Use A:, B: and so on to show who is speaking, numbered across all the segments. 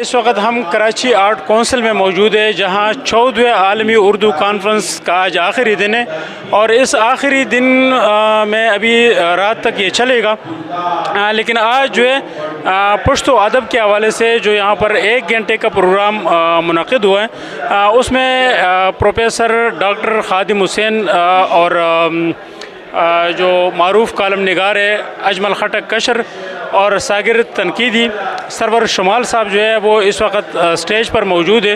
A: اس وقت ہم Karachi art council میں موجود ہے، جہاں 14ویں عالمی اردو کانفرنس کا آج آخری دن ہے، اور اس آخری دن میں ابھی رات تک یہ چلے گا، لیکن آج جو ہے پشتو ادب کے حوالے سے جو یہاں پر 1 گھنٹے کا پروگرام منعقد ہوا ہے، اس میں پروفیسر ڈاکٹر خادم حسین اور جو معروف کالم نگار ہے اجمل خٹک کشر اور ساگر تنقیدی سرور شمال صاحب جو ہے وہ اس وقت سٹیج پر موجود ہے،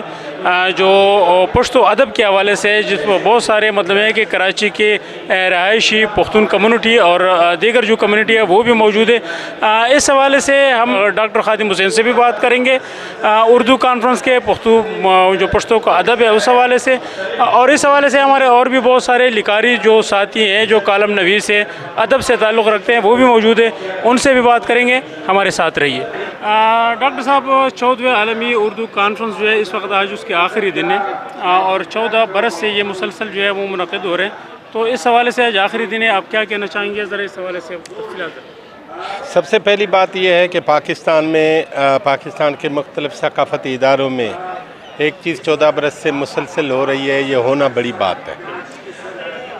A: جو پشتو ادب کے حوالے سے جس میں بہت سارے مطلب ہے کہ کراچی کے رہائشی پختون کمیونٹی اور دیگر جو کمیونٹی ہے وہ بھی موجود ہے۔ اس حوالے سے ہم ڈاکٹر خادم حسین سے بھی بات کریں گے اردو کانفرنس کے جو پشتو کا ادب ہے اس حوالے سے، اور اس حوالے سے ہمارے اور بھی بہت سارے لکھاری جو ساتھی ہیں جو کالم نویس ہے ادب سے تعلق رکھتے ہیں وہ بھی موجود ہے، ان سے بھی بات کریں گے، ہمارے ساتھ رہیے۔ ڈاکٹر صاحب، 14ویں عالمی اردو کانفرنس جو ہے اس وقت آج اس کے آخری دن ہے، اور 14 برس سے یہ مسلسل جو ہے وہ منعقد ہو رہے ہیں، تو اس حوالے سے آج آخری دن ہے، آپ کیا کہنا چاہیں گے؟ ذرا اس حوالے سے تفصیلات کریں۔
B: سب سے پہلی بات یہ ہے کہ پاکستان کے مختلف ثقافتی اداروں میں ایک چیز 14 برس سے مسلسل ہو رہی ہے، یہ ہونا بڑی بات ہے۔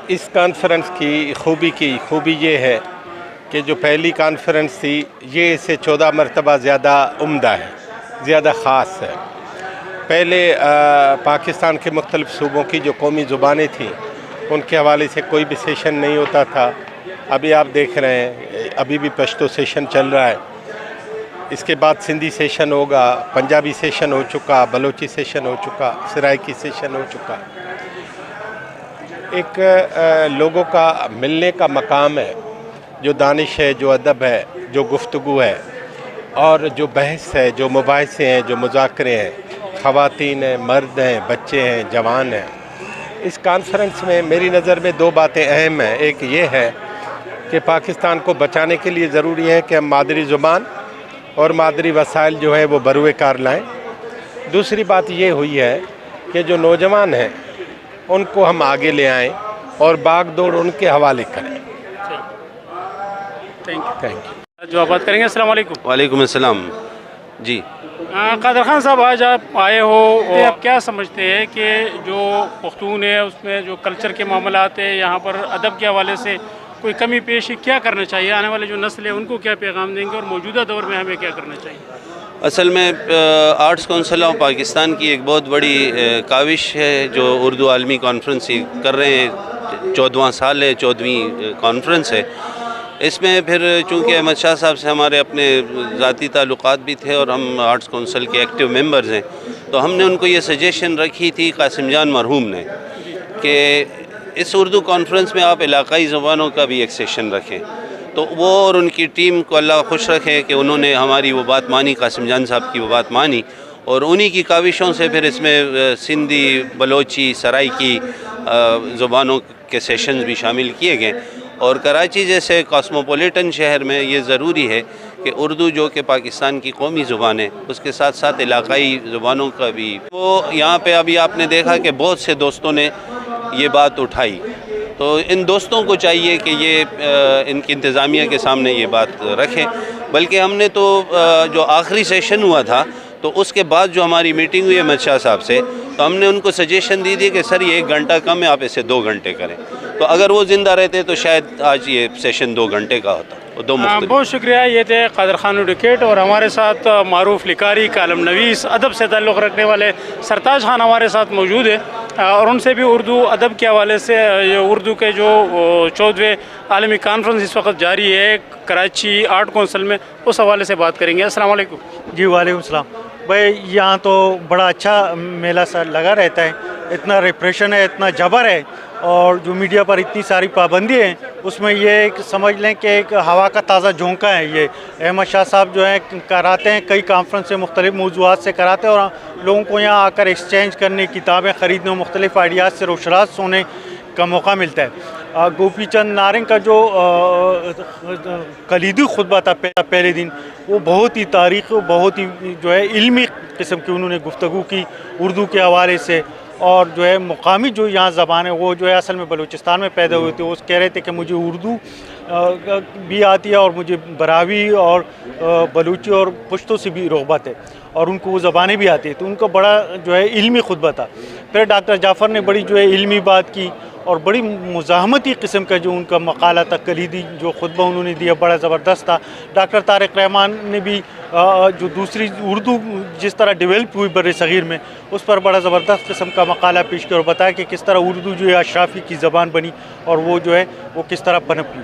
B: اس کانفرنس کی خوبی یہ ہے کہ جو پہلی کانفرنس تھی یہ اسے 14 مرتبہ زیادہ عمدہ ہے، زیادہ خاص ہے۔ پہلے پاکستان کے مختلف صوبوں کی جو قومی زبانیں تھیں ان کے حوالے سے کوئی بھی سیشن نہیں ہوتا تھا، ابھی آپ دیکھ رہے ہیں ابھی بھی پشتو سیشن چل رہا ہے، اس کے بعد سندھی سیشن ہوگا، پنجابی سیشن ہو چکا، بلوچی سیشن ہو چکا، سرائکی سیشن ہو چکا۔ ایک لوگوں کا ملنے کا مقام ہے، جو دانش ہے، جو ادب ہے، جو گفتگو ہے، اور جو بحث ہے، جو مباحثے ہیں، جو مذاکرے ہیں، خواتین ہیں، مرد ہیں، بچے ہیں، جوان ہیں۔ اس کانفرنس میں میری نظر میں 2 باتیں اہم ہیں۔ ایک یہ ہے کہ پاکستان کو بچانے کے لیے ضروری ہے کہ ہم مادری زبان اور مادری وسائل جو ہے وہ بروئے کار لائیں۔ دوسری بات یہ ہوئی ہے کہ جو نوجوان ہیں ان کو ہم آگے لے آئیں اور باغ دوڑ ان کے حوالے کریں۔
A: Thank you. جو آپ بات کریں گے، السلام علیکم۔
C: وعلیکم السلام۔ جی
A: قادر خان صاحب، آج آپ آئے ہو، آپ کیا سمجھتے ہیں کہ جو پختون ہے اس میں جو کلچر کے معاملات ہیں، یہاں پر ادب کے حوالے سے کوئی کمی پیشی کیا کرنا چاہیے؟ آنے والے جو نسل ہے ان کو کیا پیغام دیں گے، اور موجودہ دور میں ہمیں کیا کرنا چاہیے؟
C: اصل میں آرٹس کونسل آف پاکستان کی ایک بہت بڑی کاوش ہے جو اردو عالمی کانفرنس کر رہے ہیں، 14واں سال ہے، 14ویں کانفرنس ہے۔ اس میں پھر چونکہ احمد شاہ صاحب سے ہمارے اپنے ذاتی تعلقات بھی تھے اور ہم آرٹس کونسل کے ایکٹیو ممبرز ہیں، تو ہم نے ان کو یہ سجیشن رکھی تھی قاسم جان مرحوم نے کہ اس اردو کانفرنس میں آپ علاقائی زبانوں کا بھی ایک سیشن رکھیں، تو وہ اور ان کی ٹیم کو اللہ خوش رکھے کہ انہوں نے ہماری وہ بات مانی، قاسم جان صاحب کی وہ بات مانی، اور انہی کی کاوشوں سے پھر اس میں سندھی، بلوچی، سرائکی زبانوں کے سیشنز بھی شامل کیے گئے۔ اور کراچی جیسے کاسموپولیٹن شہر میں یہ ضروری ہے کہ اردو جو کہ پاکستان کی قومی زبان ہے اس کے ساتھ ساتھ علاقائی زبانوں کا بھی وہ یہاں پہ ابھی آپ نے دیکھا کہ بہت سے دوستوں نے یہ بات اٹھائی، تو ان دوستوں کو چاہیے کہ یہ ان کی انتظامیہ کے سامنے یہ بات رکھیں۔ بلکہ ہم نے تو جو آخری سیشن ہوا تھا تو اس کے بعد جو ہماری میٹنگ ہوئی احمد شاہ صاحب سے، تو ہم نے ان کو سجیشن دی تھی کہ سر یہ 1 گھنٹہ کم ہے، آپ اسے 2 گھنٹے کریں، تو اگر وہ زندہ رہتے تو شاید آج یہ سیشن 2 گھنٹے کا ہوتا۔
A: بہت شکریہ۔ یہ تھے قادر خان ایڈوکیٹ، اور ہمارے ساتھ معروف لکھاری، کالم نویس، ادب سے تعلق رکھنے والے سرتاج خان ہمارے ساتھ موجود ہیں، اور ان سے بھی اردو ادب کے حوالے سے اردو کے جو 14ویں عالمی کانفرنس اس وقت جاری ہے کراچی آرٹ کونسل میں، اس حوالے سے بات کریں گے۔ السلام علیکم۔
D: جی وعلیکم السلام۔ بھائی یہاں تو بڑا اچھا میلہ سا لگا رہتا ہے، اتنا ریپریشن ہے، اتنا جبر ہے، اور جو میڈیا پر اتنی ساری پابندی ہیں اس میں یہ ایک سمجھ لیں کہ ایک ہوا کا تازہ جھونکا ہے۔ یہ احمد شاہ صاحب جو ہیں کراتے ہیں، کئی کانفرنس سے مختلف موضوعات سے کراتے ہیں، اور لوگوں کو یہاں آ کر ایکسچینج کرنے، کتابیں خریدنے، مختلف آئیڈیاز سے روشراز ہونے کا موقع ملتا ہے۔ گوپی چند نارنگ کا جو کلیدی خطبہ تھا پہلے دن، وہ بہت ہی تاریخی، بہت ہی جو ہے علمی قسم کی انہوں نے گفتگو کی اردو کے حوالے سے، اور جو ہے مقامی جو یہاں زبان ہے وہ جو ہے اصل میں بلوچستان میں پیدا ہوئی تھی۔ وہ کہہ رہے تھے کہ مجھے اردو بھی آتی ہے اور مجھے براوی اور بلوچی اور پشتو سے بھی رغبت ہے اور ان کو وہ زبانیں بھی آتی ہیں، تو ان کا بڑا جو ہے علمی خطبہ تھا۔ پھر ڈاکٹر جعفر نے بڑی جو ہے علمی بات کی اور بڑی مزاحمتی قسم کا جو ان کا مقالہ تھا، کلیدی جو خطبہ انہوں نے دیا بڑا زبردست تھا۔ ڈاکٹر طارق رحمان نے بھی جو دوسری اردو جس طرح ڈیولپ ہوئی بر صغیر میں، اس پر بڑا زبردست قسم کا مقالہ پیش کیا اور بتایا کہ کس طرح اردو جو ہے اشرافی کی زبان بنی اور وہ جو ہے وہ کس طرح پنپی۔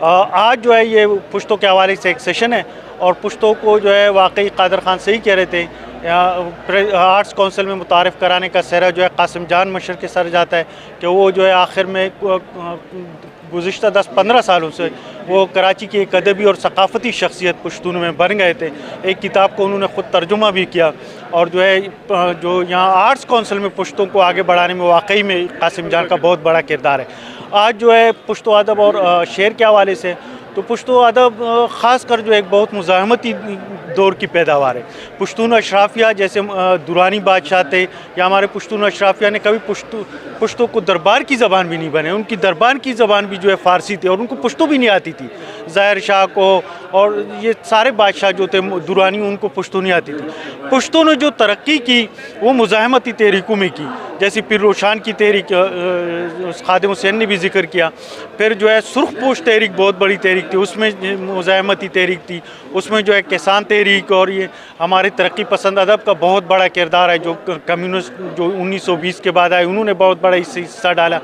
D: آج جو ہے یہ پشتو کے حوالے سے ایک سیشن ہے اور پشتو کو جو ہے واقعی قادر خان صحیح کہہ رہے تھے، آرٹس کونسل میں متعارف کرانے کا سہرا جو ہے قاسم جان مشر کے سر جاتا ہے کہ وہ جو ہے آخر میں گزشتہ 10-15 سالوں سے وہ کراچی کی ایک ادبی اور ثقافتی شخصیت پشتون میں بن گئے تھے۔ ایک کتاب کو انہوں نے خود ترجمہ بھی کیا اور جو ہے جو یہاں آرٹس کونسل میں پشتوں کو آگے بڑھانے میں واقعی میں قاسم جان کا بہت بڑا کردار ہے۔ آج جو ہے پشتو ادب اور شعر کے حوالے سے تو پشتو ادب خاص کر جو ایک بہت مزاحمتی دور کی پیداوار ہے۔ پشتون اشرافیہ جیسے درانی بادشاہ تھے یا ہمارے پشتون اشرافیہ نے کبھی پشتو کو دربار کی زبان بھی نہیں بنے، ان کی دربار کی زبان بھی جو ہے فارسی تھی اور ان کو پشتو بھی نہیں آتی تھی۔ ظاہر شاہ کو اور یہ سارے بادشاہ جو تھے درانی ان کو پشتو نہیں آتی تھی۔ پشتو نے جو ترقی کی وہ مزاحمتی تحریکوں میں کی، جیسے پیر روشان کی تحریک خادم حسین نے بھی ذکر کیا، پھر جو ہے سرخ پوش تحریک بہت بڑی تحریک تھی، اس میں مزاحمتی تحریک تھی، اس میں جو ہے کسان تحریک اور یہ ہمارے ترقی پسند ادب کا بہت بڑا کردار ہے، جو کمیونسٹ جو 1920 کے بعد آئے انہوں نے بہت بڑا حصہ ڈالا،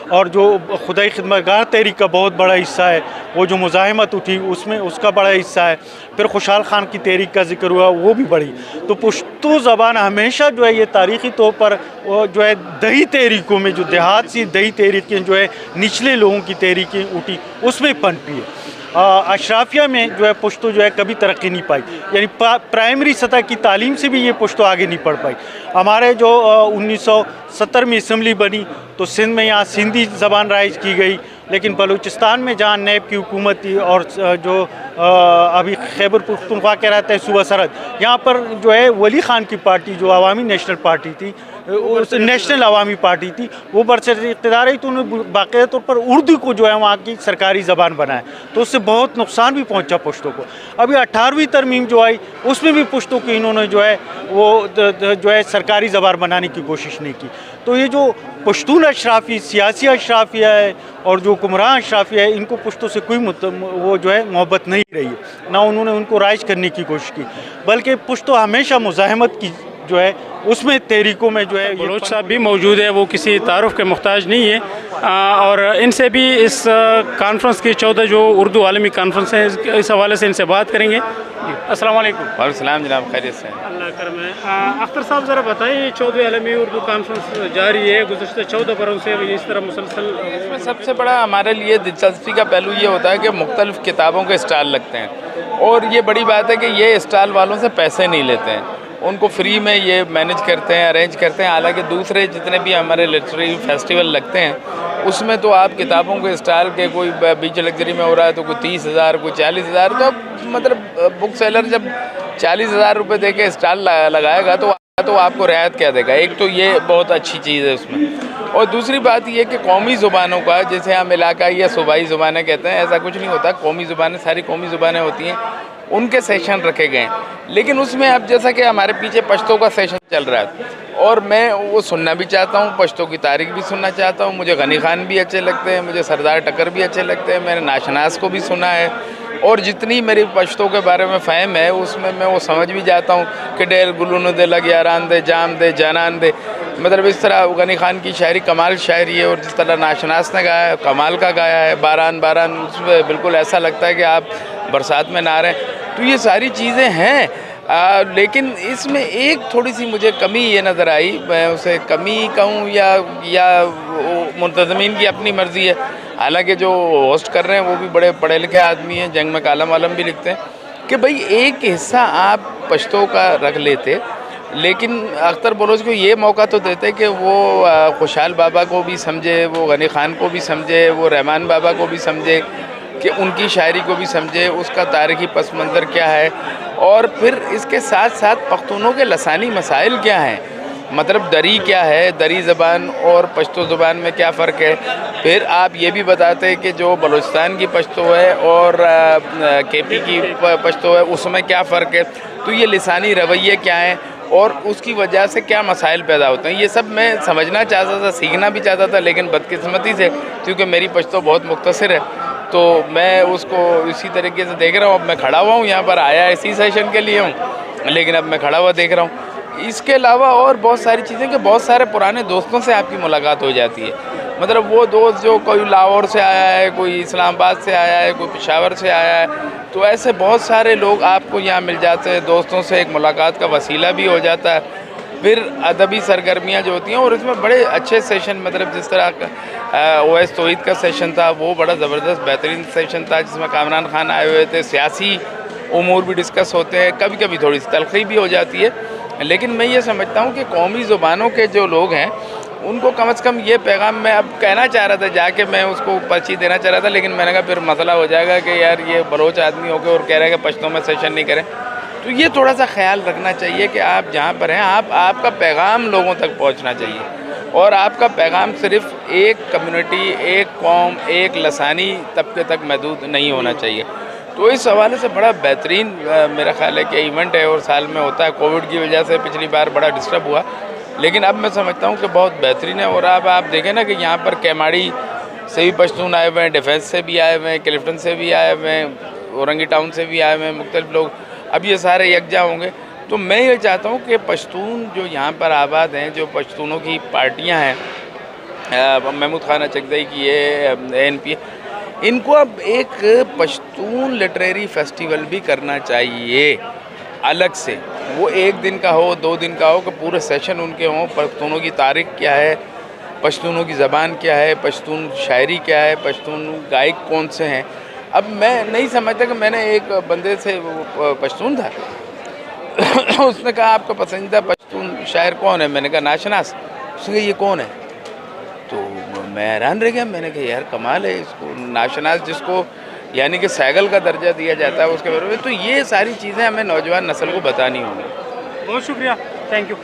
D: اور جو خدائی خدمتگار تحریک کا بہت بڑا حصہ ہے، وہ جو مزاحمت اٹھی اس میں اس کا بڑا حصہ ہے۔ پھر خوشحال خان کی تحریک کا ذکر ہوا، وہ بھی بڑی۔ تو پشتو زبان ہمیشہ جو ہے یہ تاریخی طور پر وہ جو ہے دیہی تحریکوں میں جو دیہات سی دیہی تحریکیں جو ہے نچلے لوگوں کی تحریکیں اٹھی اس میں پنپی ہے۔ اشرافیہ میں جو ہے پشتو جو ہے کبھی ترقی نہیں پائی، یعنی پرائمری سطح کی تعلیم سے بھی یہ پشتو آگے نہیں پڑھ پائی۔ ہمارے جو 1970 میں اسمبلی بنی تو سندھ میں یہاں سندھی زبان رائج کی گئی، لیکن بلوچستان میں جہاں نیب کی حکومت تھی اور جو ابھی خیبر پختونخوا کے رہتا ہے صوبہ سرحد، یہاں پر جو ہے ولی خان کی پارٹی جو عوامی نیشنل پارٹی تھی، نیشنل عوامی پارٹی تھی، وہ برسر اقتدار رہی تو انہوں نے باقاعدہ طور پر اردو کو جو ہے وہاں کی سرکاری زبان بنایا، تو اس سے بہت نقصان بھی پہنچا پشتو کو۔ ابھی 18ویں ترمیم جو آئی اس میں بھی پشتو کی انہوں نے جو ہے وہ جو ہے سرکاری زبان بنانے کی کوشش نہیں کی۔ تو یہ جو پشتون اشرافی سیاسی اشرافیہ ہے اور جو حکمران اشرافیہ ہے، ان کو پشتو سے کوئی وہ جو ہے محبت نہیں رہی ہے، نہ انہوں نے ان کو رائج کرنے کی کوشش کی، بلکہ پشتو ہمیشہ مزاحمت کی جو ہے اس میں تحریکوں میں جو ہے
A: بلوچ صاحب بھی موجود ہے، وہ کسی تعارف کے محتاج نہیں ہے، اور ان سے بھی اس کانفرنس کی 14 جو اردو عالمی کانفرنس ہے اس حوالے سے ان سے بات کریں گے۔ السلام علیکم۔
E: وعلیکم السلام جناب، خیریت سے ہیں؟
A: اللہ کرم ہے۔ اختر صاحب ذرا بتائیں، یہ 14 عالمی اردو کانفرنس جاری ہے، گزشتہ 14 برسوں سے اس طرح مسلسل۔
E: اس میں سب سے بڑا ہمارے لیے دلچسپی کا پہلو یہ ہوتا ہے کہ مختلف کتابوں کے اسٹال لگتے ہیں، اور یہ بڑی بات ہے کہ یہ اسٹال والوں سے پیسے نہیں لیتے ہیں، ان کو فری میں یہ مینیج کرتے ہیں، ارینج کرتے ہیں۔ حالانکہ دوسرے جتنے بھی ہمارے لٹریری فیسٹیول لگتے ہیں اس میں تو آپ کتابوں کے اسٹال کے کوئی بیچ لگژری میں ہو رہا ہے تو کوئی 30,000 کوئی 40,000، تو مطلب بک سیلر جب 40,000 روپے دے کے اسٹال لگائے گا تو آپ کو رعایت کیا دے گا؟ ایک تو یہ بہت اچھی چیز ہے اس میں، اور دوسری بات یہ کہ قومی زبانوں کا، جیسے ہم علاقائی یا صوبائی زبانیں کہتے ہیں، ایسا کچھ نہیں ہوتا۔ قومی زبانیں ساری قومی زبانیں ہوتی ہیں، ان کے سیشن رکھے گئے ہیں، لیکن اس میں اب جیسا کہ ہمارے پیچھے پشتو کا سیشن چل رہا ہے اور میں وہ سننا بھی چاہتا ہوں، پشتو کی تاریخ بھی سننا چاہتا ہوں، مجھے غنی خان بھی اچھے لگتے ہیں، مجھے سردار ٹکر بھی اچھے لگتے ہیں، میں نے ناشناس کو بھی سنا ہے، اور جتنی میری پشتو کے بارے میں فہم ہے اس میں وہ سمجھ بھی جاتا ہوں کہ ڈیل گلون دے لگ یاران دے جام دے جانان دے، مطلب اس طرح غنی خان کی شاعری کمال شاعری ہے، اور جس طرح ناشناس نے گایا ہے کمال کا گایا ہے، باران باران اس میں بالکل ایسا لگتا ہے کہ آپ برسات میں نہا رہے ہیں۔ تو یہ ساری چیزیں ہیں، لیکن اس میں ایک تھوڑی سی مجھے کمی یہ نظر آئی، میں اسے کمی کہوں یا منتظمین کی اپنی مرضی ہے، حالانکہ جو ہوسٹ کر رہے ہیں وہ بھی بڑے پڑھے لکھے آدمی ہیں، جنگ میں کالم والم بھی لکھتے ہیں، کہ بھئی ایک حصہ آپ پشتو کا رکھ لیتے، لیکن اختر بلوچ کو یہ موقع تو دیتے کہ وہ خوشحال بابا کو بھی سمجھے، وہ غنی خان کو بھی سمجھے، وہ رحمان بابا کو بھی سمجھے، کہ ان کی شاعری کو بھی سمجھے، اس کا تاریخی پس منظر کیا ہے، اور پھر اس کے ساتھ ساتھ پختونوں کے لسانی مسائل کیا ہیں، مطلب دری کیا ہے، دری زبان اور پشتو زبان میں کیا فرق ہے. پھر آپ یہ بھی بتاتے کہ جو بلوچستان کی پشتو ہے اور کے پی کی پشتو ہے اس میں کیا فرق ہے. تو یہ لسانی رویے کیا ہیں اور اس کی وجہ سے کیا مسائل پیدا ہوتے ہیں، یہ سب میں سمجھنا چاہتا تھا، سیکھنا بھی چاہتا تھا. لیکن بدقسمتی سے کیونکہ میری پشتو بہت مختصر ہے تو میں اس کو اسی طریقے سے دیکھ رہا ہوں. اب میں کھڑا ہوا ہوں یہاں پر، آیا اسی سیشن کے لیے ہوں، لیکن اب میں کھڑا ہوا دیکھ رہا ہوں. اس کے علاوہ اور بہت ساری چیزیں کہ بہت سارے پرانے دوستوں سے آپ کی ملاقات ہو جاتی ہے. مطلب وہ دوست جو کوئی لاہور سے آیا ہے، کوئی اسلام آباد سے آیا ہے، کوئی پشاور سے آیا ہے، تو ایسے بہت سارے لوگ آپ کو یہاں مل جاتے ہیں. دوستوں سے ایک ملاقات کا وسیلہ بھی ہو جاتا ہے. پھر ادبی سرگرمیاں جو ہوتی ہیں اور اس میں بڑے اچھے سیشن، مطلب جس طرح اویس توحید کا سیشن تھا وہ بڑا زبردست بہترین سیشن تھا جس میں کامران خان آئے ہوئے تھے. سیاسی امور بھی ڈسکس ہوتے ہیں، کبھی کبھی تھوڑی سی تلخی بھی ہو جاتی ہے. لیکن میں یہ سمجھتا ہوں کہ قومی زبانوں کے جو لوگ ہیں ان کو کم از کم یہ پیغام میں اب کہنا چاہ رہا تھا، جا کے میں اس کو پرچی دینا چاہ رہا تھا، لیکن میں نے کہا پھر مسئلہ ہو جائے گا کہ یار یہ بلوچ آدمی ہو کے اور کہہ رہے ہیں کہ پشتوں میں سیشن نہیں کریں. تو یہ تھوڑا سا خیال رکھنا چاہیے کہ آپ جہاں پر ہیں آپ کا پیغام لوگوں تک پہنچنا چاہیے اور آپ کا پیغام صرف ایک کمیونٹی، ایک قوم، ایک لسانی طبقے تک محدود نہیں ہونا چاہیے. تو اس حوالے سے بڑا بہترین میرا خیال ہے کہ ایونٹ ہے اور سال میں ہوتا ہے. کووڈ کی وجہ سے پچھلی بار بڑا ڈسٹرب ہوا، لیکن اب میں سمجھتا ہوں کہ بہت بہترین ہے. اور اب آپ دیکھیں نا کہ یہاں پر کیماڑی سے بھی پشتون آئے ہوئے ہیں، ڈیفینس سے بھی آئے ہوئے ہیں، کلفٹن سے بھی آئے ہوئے ہیں، اورنگی ٹاؤن سے بھی آئے ہوئے ہیں مختلف لوگ. اب یہ سارے یکجا ہوں گے. تو میں یہ چاہتا ہوں کہ پشتون جو یہاں پر آباد ہیں، جو پشتونوں کی پارٹیاں ہیں، محمود خان اچکزئی کی ہے، ANP، ان کو اب ایک پشتون لٹریری فیسٹیول بھی کرنا چاہیے الگ سے. وہ ایک دن کا ہو، 2 دن کا ہو، کہ پورے سیشن ان کے ہوں. پشتونوں کی تاریخ کیا ہے، پشتونوں کی زبان کیا ہے، پشتون شاعری کیا ہے، پشتون گائک کون سے ہیں. اب میں نہیں سمجھتا کہ میں نے ایک بندے سے، پشتون تھا، اس نے کہا آپ کا پسندیدہ پشتون شاعر کون ہے؟ میں نے کہا ناشناس. اس نے کہا یہ کون ہے؟ تو میں حیران رہ گیا. میں نے کہا یار کمال ہے، اس کو ناشناس جس کو یعنی کہ سیگل کا درجہ دیا جاتا ہے اس کے بارے میں. تو یہ ساری چیزیں ہمیں نوجوان نسل کو بتانی ہوں گی.
A: بہت شکریہ، تھینک یو.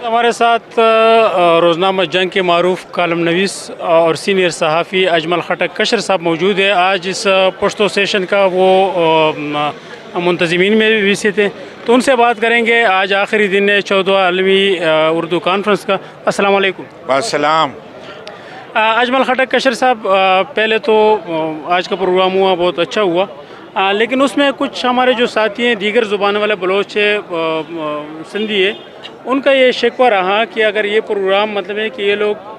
A: ہمارے ساتھ روزنامہ جنگ کے معروف کالم نویس اور سینئر صحافی اجمل خٹک کشر صاحب موجود ہے. آج اس پشتو سیشن کا وہ منتظمین میں بھی سے تھے، تو ان سے بات کریں گے. آج آخری دن ہے 14واں عالمی اردو کانفرنس کا. السلام علیکم.
F: السلام.
A: اجمل خٹک کشر صاحب، پہلے تو آج کا پروگرام ہوا بہت اچھا ہوا، لیکن اس میں کچھ ہمارے جو ساتھی ہیں دیگر زبان والے بلوچ ہے، سندھی ہے، ان کا یہ شکوہ رہا کہ اگر یہ پروگرام مطلب ہے کہ یہ لوگ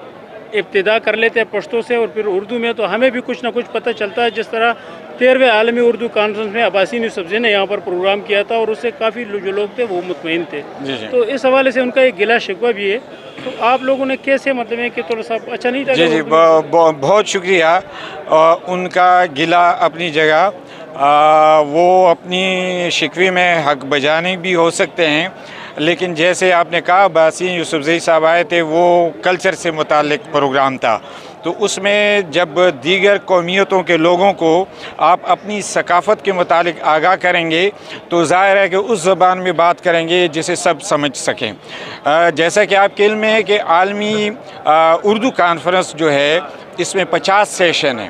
A: ابتدا کر لیتے ہیں پشتو سے اور پھر اردو میں، تو ہمیں بھی کچھ نہ کچھ پتہ چلتا ہے. جس طرح 13ویں عالمی اردو کانفرنس میں عباسین یوسفزئی نے یہاں پر پروگرام کیا تھا اور اس سے کافی جو لوگ تھے وہ مطمئن تھے. تو اس حوالے سے ان کا ایک گلا شکوہ بھی ہے. تو آپ لوگوں نے کیسے مطلب ہے کہ تھوڑا سا اچھا نہیں تھا؟
F: جی بہت شکریہ. ان کا گلا اپنی جگہ، وہ اپنی شکوے میں حق بجانے بھی ہو سکتے ہیں، لیکن جیسے آپ نے کہا عباسین یوسفزئی صاحب آئے تھے، وہ کلچر سے متعلق پروگرام تھا. تو اس میں جب دیگر قومیتوں کے لوگوں کو آپ اپنی ثقافت کے متعلق آگاہ کریں گے تو ظاہر ہے کہ اس زبان میں بات کریں گے جسے سب سمجھ سکیں. جیسا کہ آپ کے علم میں ہے کہ عالمی اردو کانفرنس جو ہے اس میں 50 سیشن ہیں.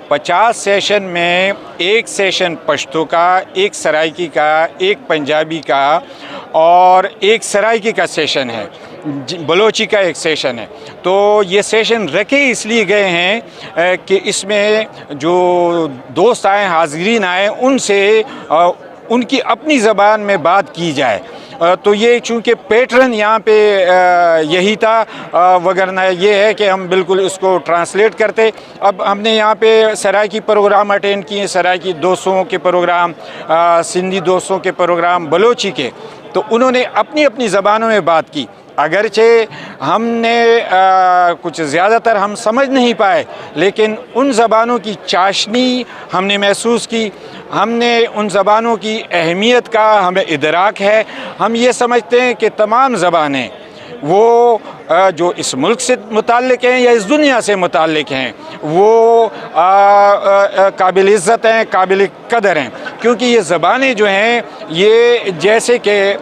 F: 50 سیشن میں ایک سیشن پشتو کا، ایک سرائکی کا، ایک پنجابی کا اور ایک سرائکی کا سیشن ہے، بلوچی کا ایک سیشن ہے. تو یہ سیشن رکھے اس لیے گئے ہیں کہ اس میں جو دوست آئے، حاضرین آئے، ان سے ان کی اپنی زبان میں بات کی جائے. تو یہ چونکہ پیٹرن یہاں پہ یہی تھا، وگرنہ یہ ہے کہ ہم بالکل اس کو ٹرانسلیٹ کرتے. اب ہم نے یہاں پہ سرائکی پروگرام اٹینڈ کیے، سرائکی دوستوں کے پروگرام، سندھی دوستوں کے پروگرام، بلوچی کے. تو انہوں نے اپنی اپنی زبانوں میں بات کی. اگرچہ ہم نے کچھ زیادہ تر ہم سمجھ نہیں پائے، لیکن ان زبانوں کی چاشنی ہم نے محسوس کی. ہم نے ان زبانوں کی اہمیت کا ہمیں ادراک ہے. ہم یہ سمجھتے ہیں کہ تمام زبانیں وہ جو اس ملک سے متعلق ہیں یا اس دنیا سے متعلق ہیں وہ قابل عزت ہیں، قابل قدر ہیں. کیونکہ یہ زبانیں جو ہیں یہ جیسے کہ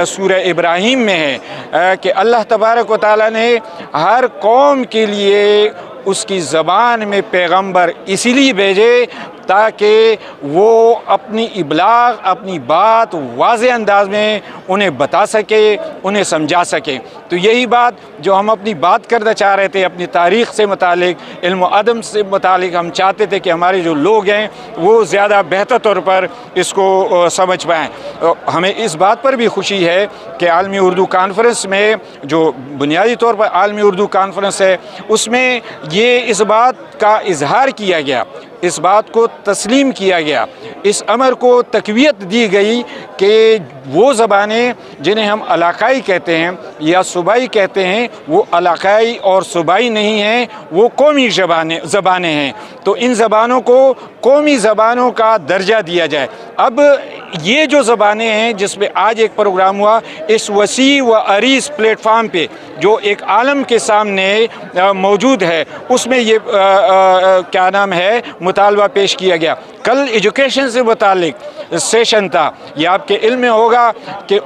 F: سورہ ابراہیم میں ہے کہ اللہ تبارک و تعالیٰ نے ہر قوم کے لیے اس کی زبان میں پیغمبر اسی لیے بھیجے تاکہ وہ اپنی ابلاغ، اپنی بات واضح انداز میں انہیں بتا سکے، انہیں سمجھا سکے۔ تو یہی بات جو ہم اپنی بات کرنا چاہ رہے تھے اپنی تاریخ سے متعلق، علم و ادب سے متعلق، ہم چاہتے تھے کہ ہمارے جو لوگ ہیں وہ زیادہ بہتر طور پر اس کو سمجھ پائیں۔ ہمیں اس بات پر بھی خوشی ہے کہ عالمی اردو کانفرنس میں جو بنیادی طور پر عالمی اردو کانفرنس ہے اس میں یہ اس بات کا اظہار کیا گیا، اس بات کو تسلیم کیا گیا، اس امر کو تقویت دی گئی کہ وہ زبانیں جنہیں ہم علاقائی کہتے ہیں یا صوبائی کہتے ہیں وہ علاقائی اور صوبائی نہیں ہیں، وہ قومی زبانیں ہیں۔ تو ان زبانوں کو قومی زبانوں کا درجہ دیا جائے۔ اب یہ جو زبانیں ہیں جس پہ آج ایک پروگرام ہوا، اس وسیع و عریض پلیٹ فارم پہ جو ایک عالم کے سامنے موجود ہے، اس میں یہ کیا نام ہے مطالبہ پیش کیا گیا۔ کل ایجوکیشن سے متعلق سیشن تھا، یہ آپ کے علم میں ہوگا کہ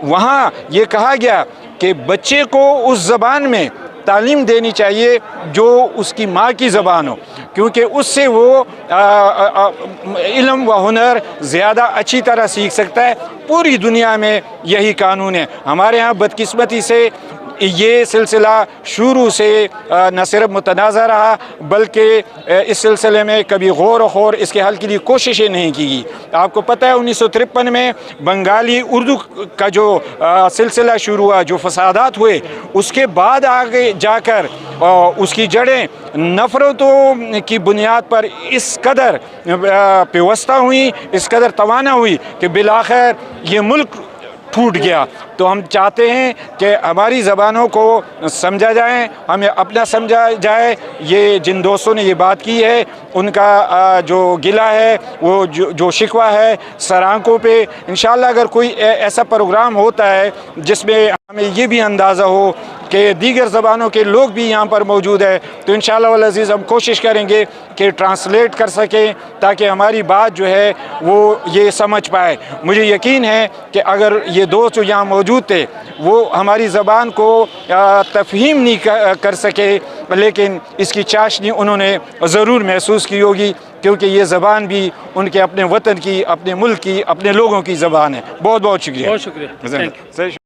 F: وہاں یہ کہا گیا کہ بچے کو اس زبان میں تعلیم دینی چاہیے جو اس کی ماں کی زبان ہو، کیونکہ اس سے وہ علم و ہنر زیادہ اچھی طرح سیکھ سکتا ہے۔ پوری دنیا میں یہی قانون ہے۔ ہمارے ہاں بدقسمتی سے یہ سلسلہ شروع سے نہ صرف متنازع رہا بلکہ اس سلسلے میں کبھی غور و خوض اس کے حل کے لیے کوششیں نہیں کی گئی۔ آپ کو پتہ ہے 1953 میں بنگالی اردو کا جو سلسلہ شروع ہوا، جو فسادات ہوئے، اس کے بعد آگے جا کر اس کی جڑیں نفرتوں کی بنیاد پر اس قدر پیوستہ ہوئیں، اس قدر توانا ہوئی کہ بالآخر یہ ملک ٹوٹ گیا۔ تو ہم چاہتے ہیں کہ ہماری زبانوں کو سمجھا جائے، ہمیں اپنا سمجھا جائے۔ یہ جن دوستوں نے یہ بات کی ہے ان کا جو گلہ ہے، وہ جو شکوہ ہے سر آنکھوں پہ، انشاءاللہ اگر کوئی ایسا پروگرام ہوتا ہے جس میں ہمیں یہ بھی اندازہ ہو کہ دیگر زبانوں کے لوگ بھی یہاں پر موجود ہے تو انشاءاللہ والعزیز ہم کوشش کریں گے کہ ٹرانسلیٹ کر سکیں تاکہ ہماری بات جو ہے وہ یہ سمجھ پائے۔ مجھے یقین ہے کہ اگر یہ دوست جو یہاں موجود تھے وہ ہماری زبان کو تفہیم نہیں کر سکے لیکن اس کی چاشنی انہوں نے ضرور محسوس کی ہوگی، کیونکہ یہ زبان بھی ان کے اپنے وطن کی، اپنے ملک کی، اپنے لوگوں کی زبان ہے۔ بہت بہت شکریہ۔
A: بہت شکریہ، تھینک یو۔